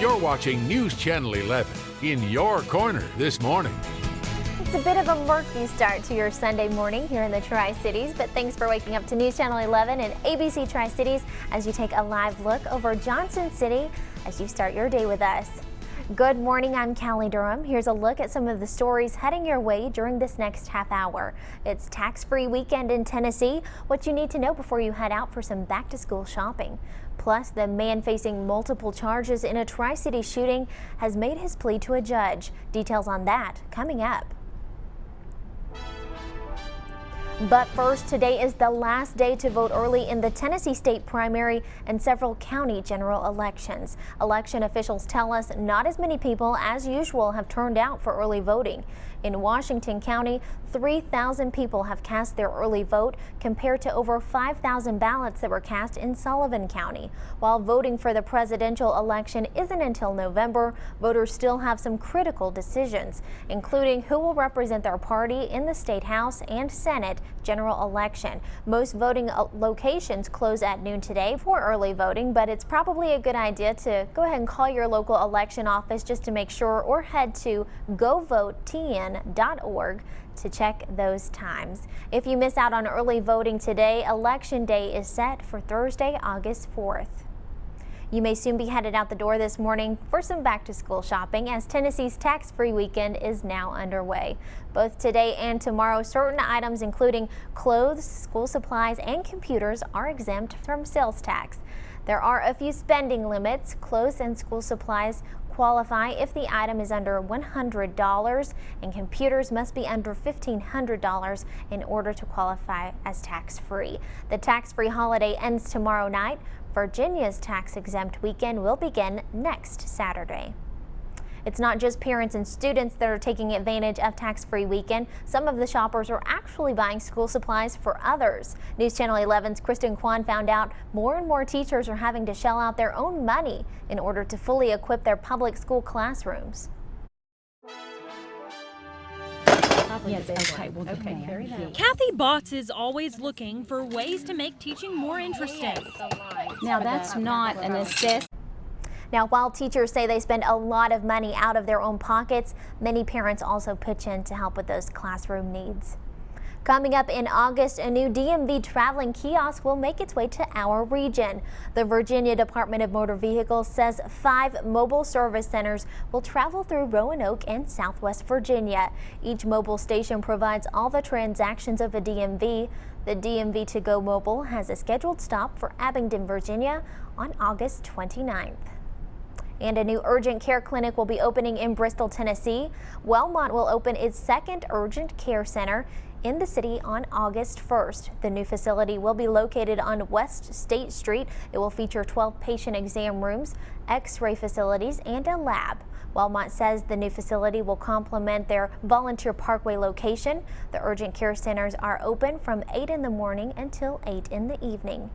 You're watching News Channel 11 in your corner this morning. It's a bit of a murky start to your Sunday morning here in the Tri-Cities, but thanks for waking up to News Channel 11 and ABC Tri-Cities as you take a live look over Johnson City as you start your day with us. Good morning, I'm Callie Durham. Here's a look at some of the stories heading your way during this next half hour. It's tax-free weekend in Tennessee, what you need to know before you head out for some back-to-school shopping. Plus, the man facing multiple charges in a Tri-City shooting has made his plea to a judge. Details on that coming up. But first, today is the last day to vote early in the Tennessee state primary and several county general elections. Election officials tell us not as many people as usual have turned out for early voting. In Washington County, 3,000 people have cast their early vote compared to over 5,000 ballots that were cast in Sullivan County. While voting for the presidential election isn't until November, voters still have some critical decisions, including who will represent their party in the state house and Senate general election. Most voting locations close at noon today for early voting, but it's probably a good idea to go ahead and call your local election office just to make sure, or head to govotn.org to check those times. If you miss out on early voting today, Election Day is set for Thursday, August 4th. You may soon be headed out the door this morning for some back-to-school shopping as Tennessee's tax-free weekend is now underway. Both today and tomorrow, certain items including clothes, school supplies, and computers are exempt from sales tax. There are a few spending limits. Clothes and school supplies qualify if the item is under $100, and computers must be under $1,500 in order to qualify as tax-free. The tax-free holiday ends tomorrow night. Virginia's tax-exempt weekend will begin next Saturday. It's not just parents and students that are taking advantage of tax-free weekend. Some of the shoppers are actually buying school supplies for others. News Channel 11's Kristen Kwan found out more and more teachers are having to shell out their own money in order to fully equip their public school classrooms. Yes, okay, well, okay. Kathy Botts is always looking for ways to make teaching more interesting. Now, that's not an assist. Now, while teachers say they spend a lot of money out of their own pockets, many parents also pitch in to help with those classroom needs. Coming up in August, a new DMV traveling kiosk will make its way to our region. The Virginia Department of Motor Vehicles says 5 mobile service centers will travel through Roanoke and Southwest Virginia. Each mobile station provides all the transactions of a DMV. The DMV To Go Mobile has a scheduled stop for Abingdon, Virginia on August 29th. And a new urgent care clinic will be opening in Bristol, Tennessee. Wellmont will open its second urgent care center in the city on August 1st. The new facility will be located on West State Street. It will feature 12 patient exam rooms, x-ray facilities, and a lab. Wellmont says the new facility will complement their Volunteer Parkway location. The urgent care centers are open from 8 in the morning until 8 in the evening.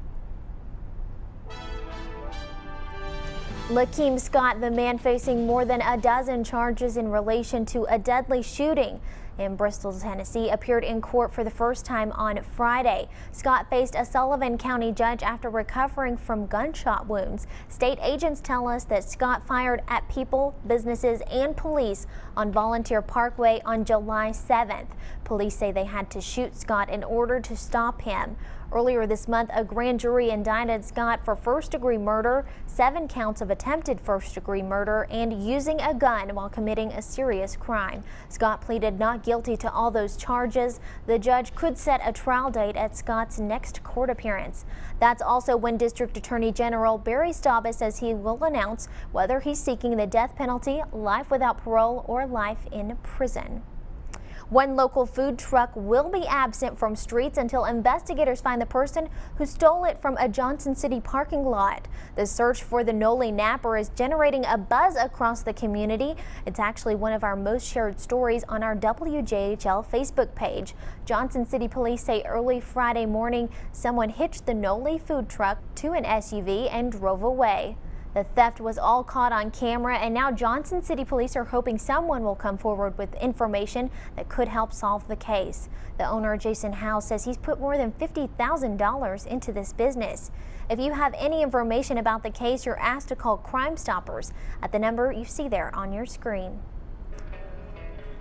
Lakeem Scott, the man facing more than a dozen charges in relation to a deadly shooting in Bristol, Tennessee, appeared in court for the first time on Friday. Scott faced a Sullivan County judge after recovering from gunshot wounds. State agents tell us that Scott fired at people, businesses, and police on Volunteer Parkway on July 7th. Police say they had to shoot Scott in order to stop him. Earlier this month, a grand jury indicted Scott for first-degree murder, 7 counts of attempted first-degree murder, and using a gun while committing a serious crime. Scott pleaded not guilty to all those charges. The judge could set a trial date at Scott's next court appearance. That's also when District Attorney General Barry Staubis says he will announce whether he's seeking the death penalty, life without parole, or life in prison. One local food truck will be absent from streets until investigators find the person who stole it from a Johnson City parking lot. The search for the Noli Napper is generating a buzz across the community. It's actually one of our most shared stories on our WJHL Facebook page. Johnson City police say early Friday morning, someone hitched the Noli food truck to an SUV and drove away. The theft was all caught on camera, and now Johnson City Police are hoping someone will come forward with information that could help solve the case. The owner, Jason Howe, says he's put more than $50,000 into this business. If you have any information about the case, you're asked to call Crime Stoppers at the number you see there on your screen.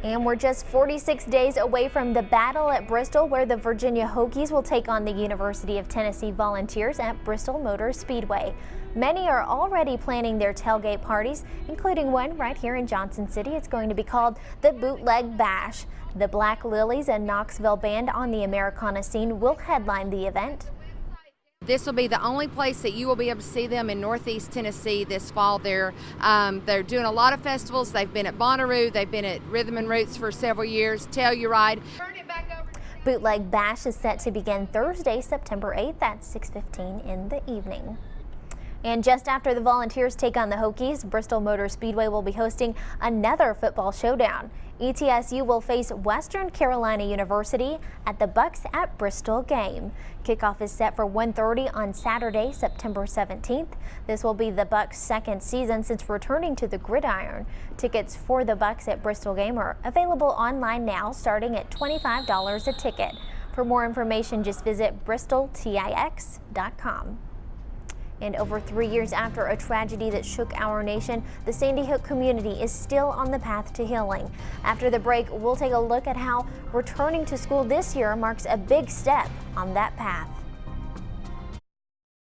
And we're just 46 days away from the battle at Bristol, where the Virginia Hokies will take on the University of Tennessee Volunteers at Bristol Motor Speedway. Many are already planning their tailgate parties, including one right here in Johnson City. It's going to be called the Bootleg Bash. The Black Lilies and Knoxville Band on the Americana scene will headline the event. This will be the only place that you will be able to see them in Northeast Tennessee this fall. They're doing a lot of festivals. They've been at Bonnaroo, they've been at Rhythm and Roots for several years, Telluride. Bootleg Bash is set to begin Thursday, September 8th at 6:15 in the evening. And just after the Volunteers take on the Hokies, Bristol Motor Speedway will be hosting another football showdown. ETSU will face Western Carolina University at the Bucks at Bristol game. Kickoff is set for 1:30 on Saturday, September 17th. This will be the Bucks' second season since returning to the gridiron. Tickets for the Bucks at Bristol game are available online now, starting at $25 a ticket. For more information, just visit bristoltix.com. And over 3 years after a tragedy that shook our nation, the Sandy Hook community is still on the path to healing. After the break, we'll take a look at how returning to school this year marks a big step on that path.